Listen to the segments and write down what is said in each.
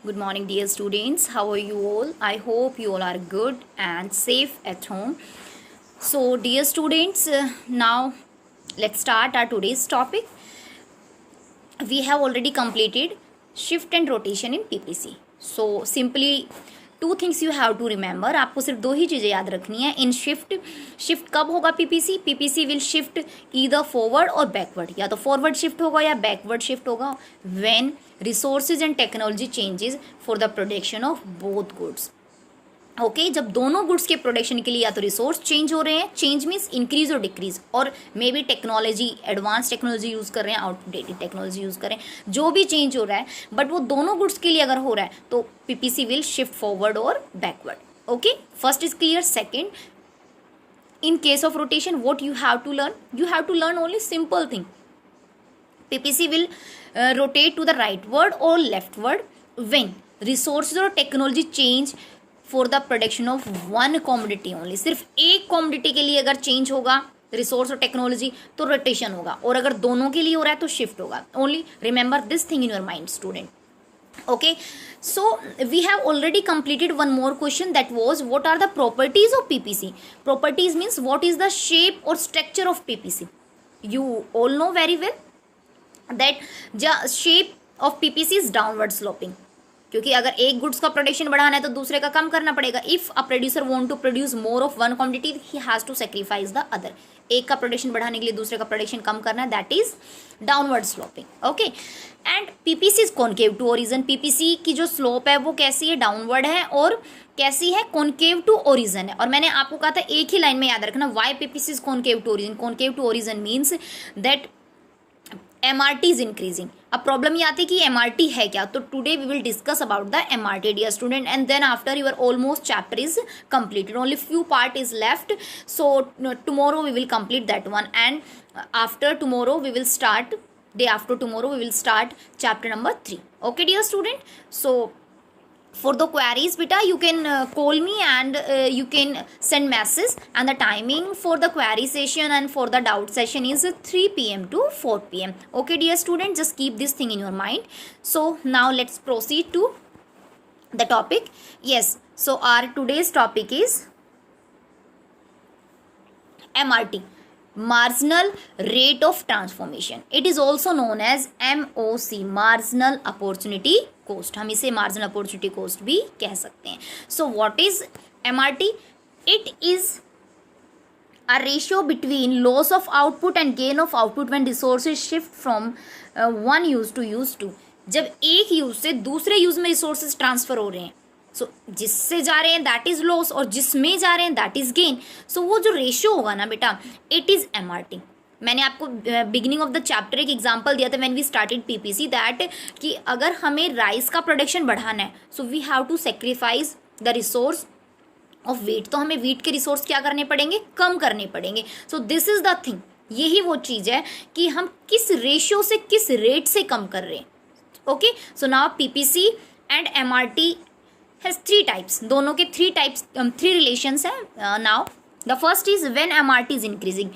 Good morning, dear students. How are you all? I hope you all are good and safe at home. So, dear students, now let's start our today's topic. We have already completed shift and rotation in PPC. So, simply two things you have to remember. आपको सिर्फ दो ही चीज़ें याद रखनी है इन shift कब होगा PPC will shift either forward और बैकवर्ड, या तो फॉरवर्ड शिफ्ट होगा या बैकवर्ड शिफ्ट होगा when resources and technology changes for the production of both goods. Okay जब दोनों गुड्स के प्रोडक्शन के लिए या तो रिसोर्स चेंज हो रहे हैं, चेंज मीन्स इंक्रीज और डिक्रीज, और may be technology advance technology use कर रहे हैं, आउटडेटेड टेक्नोलॉजी यूज़ कर रहे हैं, जो भी चेंज हो रहा है बट वो दोनों गुड्स के लिए अगर हो रहा है तो पीपीसी विल शिफ्ट फॉरवर्ड और backward. Okay first is clear. Second, in case of rotation what you have to learn only simple thing. PPC will rotate to the rightward or leftward when resources or technology change for the production of one commodity only. सिर्फ एक commodity के लिए अगर change होगा resource और technology तो rotation होगा, और अगर दोनों के लिए हो रहा है तो शिफ्ट होगा. Only remember this thing in your mind student. Okay, so we have already completed one more question, that was what are the properties of PPC. Properties means what is the shape or structure of PPC. You all know very well that the shape of PPC is downward sloping, क्योंकि अगर एक goods का production बढ़ाना है तो दूसरे का कम करना पड़ेगा. If a producer want to produce more of one quantity he has to sacrifice the other. एक का प्रोडक्शन बढ़ाने के लिए दूसरे का प्रोडक्शन कम करना है, that is downward sloping. Okay and PPC is concave to origin. PPC की जो स्लोप है वो कैसी है, डाउनवर्ड है, और कैसी है, कॉनकेव टू ओरिजिन है. और मैंने आपको कहा था एक ही लाइन में याद रखना, why PPC is concave to origin. Concave to origin means that MRT is increasing. अब प्रॉब्लम ये आती है कि MRT है क्या, तो today we will discuss about the MRT dear student, and then after your almost chapter is completed. Only few part is left, so tomorrow we will complete that one, and after tomorrow we will start, day after tomorrow we will start chapter number 3. Okay dear student, so for the queries beta you can call me and you can send message, and the timing for the query session and for the doubt session is 3 p.m. to 4 p.m. Okay dear student, just keep this thing in your mind. So now let's proceed to the topic. Yes, so our today's topic is MRT, marginal rate of transformation. It is also known as MOC, marginal opportunity cost. हम इसे marginal opportunity cost भी कह सकते हैं. So what is MRT? It is a ratio between loss of output and gain of output when resources shift from one use to use two. जब एक use से दूसरे यूज में रिसोर्सेज ट्रांसफर हो रहे हैं, सो जिससे जा रहे हैं दैट इज लॉस, और जिसमें जा रहे हैं दैट इज गेन. सो वो जो रेशियो होगा ना बेटा, इट इज MRT. मैंने आपको बिगिनिंग ऑफ द चैप्टर एक एग्जांपल दिया था when we started PPC, that कि अगर हमें राइस का प्रोडक्शन बढ़ाना है so we have to sacrifice the resource of wheat. तो हमें वीट के रिसोर्स क्या करने पड़ेंगे, कम करने पड़ेंगे. सो दिस इज द थिंग, यही वो चीज़ है कि हम किस रेशियो से किस रेट से कम कर रहे हैं. Okay so now PPC and MRT has 3 types. दोनों के 3 types 3 relations है. Now the first is when MRT is increasing.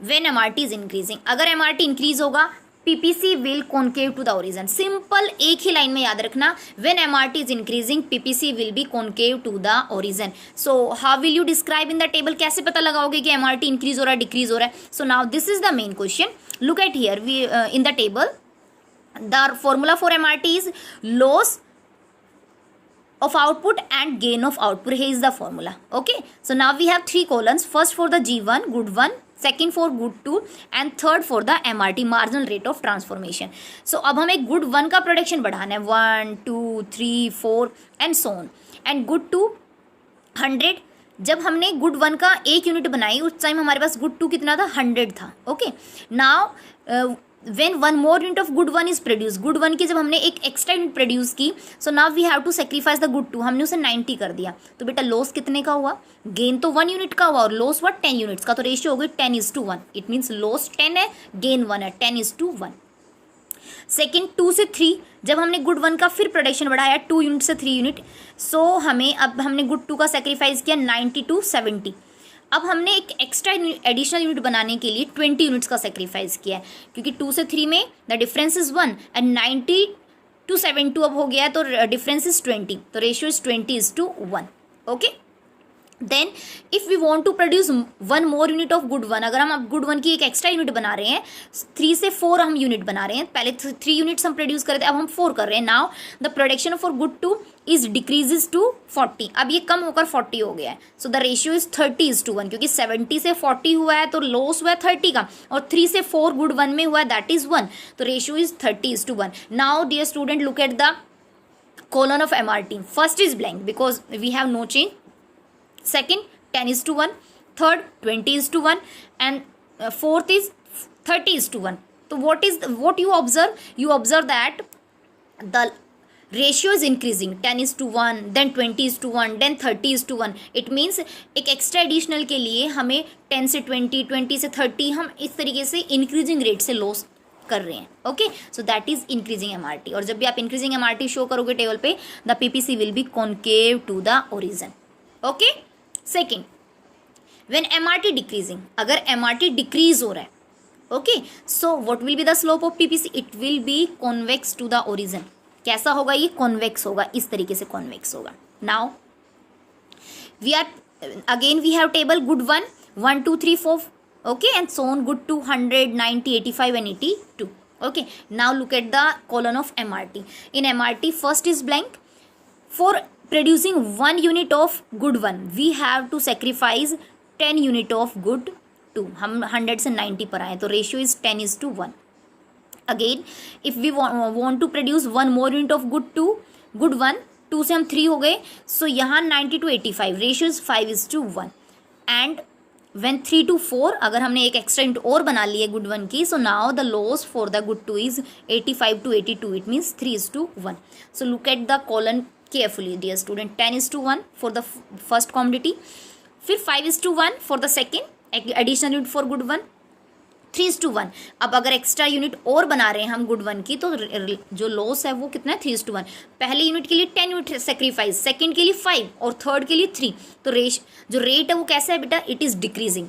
When MRT is increasing, अगर MRT increase होगा PPC will concave to the origin. Simple, एक ही line में याद रखना, when MRT is increasing PPC will be concave to the origin. So how will you describe in the table? कैसे पता लगाओगे कि MRT increase हो रहा है, decrease हो रहा है? So now this is the main question. Look at here, we in the table the formula for MRT is loss of output and gain of output. Here is the formula. Okay, so now we have 3 columns. First for the G1, good 1, second for good 2, and third for the MRT, marginal rate of transformation. So अब हमें good 1 का production बढ़ाना है, 1 2 3 4 and so on, and good 2 100. जब हमने good 1 का 1 unit बनाई उस टाइम हमारे पास गुड 2 कितना था, 100 था. Okay now when one more unit of good 1 is produced, good 1 की जब हमने एक एक्स्ट्रा यूनिट प्रोड्यूस की, so now we have to sacrifice the good 2. हमने उसे 90 कर दिया, तो बेटा लॉस कितने का हुआ, गेन तो 1 यूनिट का हुआ और लॉस हुआ 10 यूनिट्स का, तो रेशियो हो गई 10:1. इट मीन्स लॉस 10 है, गेन 1 है, 10:1. सेकेंड 2 से 3, जब हमने गुड 1 का फिर प्रोडक्शन बढ़ाया 2 यूनिट से 3 यूनिट, सो हमें अब हमने गुड 2 का सेक्रीफाइस किया 90 to 70. अब हमने एक एक्स्ट्रा एडिशनल यूनिट बनाने के लिए 20 यूनिट्स का सेक्रीफाइस किया है, क्योंकि 2 से 3 में द डिफरेंस इज 1 एंड 90 272 अब हो गया है, तो डिफरेंस इज 20, तो ratio is 20:1. Okay. Then if we want to produce one more unit of good one, अगर हम अब गुड वन की एक एक्स्ट्रा यूनिट बना रहे हैं, 3 से 4 हम यूनिट बना रहे हैं, पहले 3 यूनिट्स हम प्रोड्यूस कर रहे थे, अब हम 4 कर रहे हैं. Now the production for good 2 is decreases to 40, अब ये कम होकर 40 हो गया है. सो द रेशियो इज 30:1, क्योंकि 70 से 40 हुआ है तो लॉस हुआ है 30 का, और 3 से 4 गुड 1 में हुआ है, दैट इज 1, तो ratio is 30:1. Now dear student, look at the colon of MRT. First is blank because we have no change. Second, 10:1. Third, 20:1. And fourth is 30:1. So what you observe? You observe that the ratio is increasing, 10:1, then 20:1, then 30:1. It means एक extra additional के लिए हमें 10 से 20, 20 से 30 हम इस तरीके से इंक्रीजिंग रेट से लॉस कर रहे हैं. Okay, so that is increasing MRT. और जब भी आप इंक्रीजिंग MRT शो करोगे टेबल पे, the PPC will be concave to the origin. Okay. Second, when MRT decreasing, अगर MRT डिक्रीज हो रहा है, okay, so what will be the slope of PPC? It will be convex to the origin. कैसा होगा ये? Convex होगा, इस तरीके से कॉन्वेक्स होगा. Now we are again we have table good 1, 1 2 3 4, okay, and so on, good 200, 90, 85 and 82. Okay, now look at the colon of MRT. In MRT, first is blank. For producing 1 unit of good 1, we have to sacrifice 10 unit of good 2. हम 100 से 90 पर आए, तो ratio is 10:1. Again, if we want to produce 1 more unit of good 2, good 1, 2 से हम 3 हो गए, so यहाँ 90 to 85, ratio is 5:1. And when 3 to 4, अगर हमने एक एक्स्ट्रा यूनिट और बना ली है गुड 1 की, so now the loss for the good 2 is 85 to 82. It means 3:1. So look at the colon carefully dear student. 10:1 for the first commodity, फिर 5:1 for the second additional unit for good 1, 3:1. अब अगर extra unit और बना रहे हैं हम good 1 की, तो जो लॉस है वो कितना है? 3:1. पहले यूनिट के लिए 10 यूनिट सेक्रीफाइस, सेकंड के लिए 5 और थर्ड के लिए 3. तो जो रेट है वो कैसा है बेटा? It is decreasing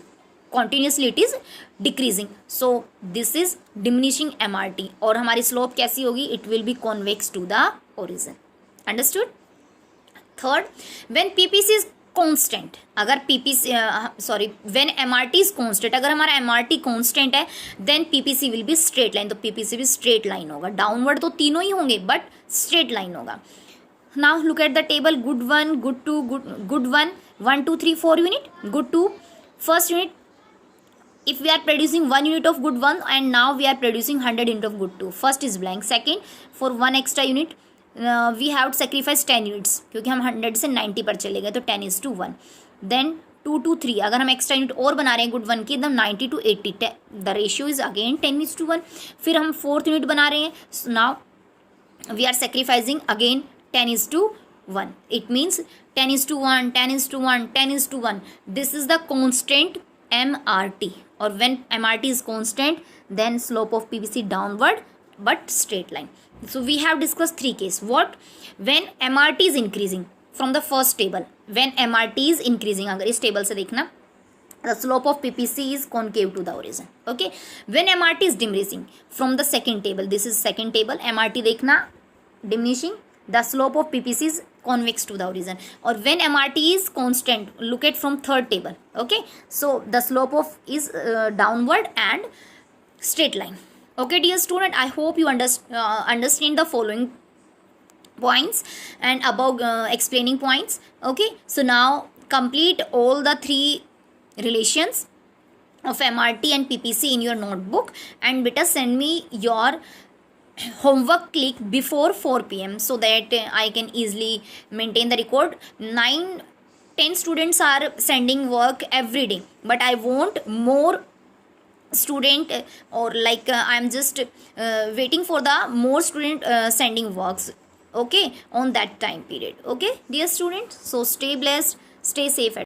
continuously, it is decreasing. So this is diminishing MRT. और हमारी स्लोप कैसी होगी? It will be convex to the origin. Understood? Third, when PPC is constant, अगर PPC when MRT is constant, अगर हमारा MRT constant है, then PPC will be straight line. तो PPC भी स्ट्रेट लाइन होगा. डाउनवर्ड तो तीनों ही होंगे, बट स्ट्रेट लाइन होगा. Now look at the table. Good 1, good 2, good 1, 1 2 3 4 unit. Good 2 first unit, if we are producing 1 unit of good 1, and now we are producing 100 unit of good 2. First is blank. Second, for 1 extra unit, we have to sacrifice 10 units, क्योंकि हम 100 से 90 पर चले गए, तो 10:1. Then 2 to 3, अगर हम extra unit और बना रहे हैं गुड 1 की, एकदम 90 to 80, the ratio is again 10:1. फिर हम फोर्थ यूनिट बना रहे हैं, now we are sacrificing again 10:1. It means 10:1, 10:1, 10:1. This is the constant MRT. और when MRT is constant, then slope of PPC downward but straight line. So we have discussed 3 cases. What? When MRT is increasing from the first table. When MRT is increasing, अगर इस table से देखना, the slope of PPC is concave to the origin. Okay. When MRT is diminishing from the second table. This is second table. MRT देखना diminishing. The slope of PPC is convex to the origin. Or when MRT is constant, look at from third table. Okay, so the slope of is downward and straight line. Okay, dear student, I hope you understand the following points and above explaining points. Okay, so now complete all the 3 relations of MRT and PPC in your notebook, and beta send me your homework click before 4 p.m. so that I can easily maintain the record. 9-10 students are sending work every day, but I want more student, or like I'm just waiting for the more student sending works, okay, on that time period. Okay, dear students, so stay blessed, stay safe.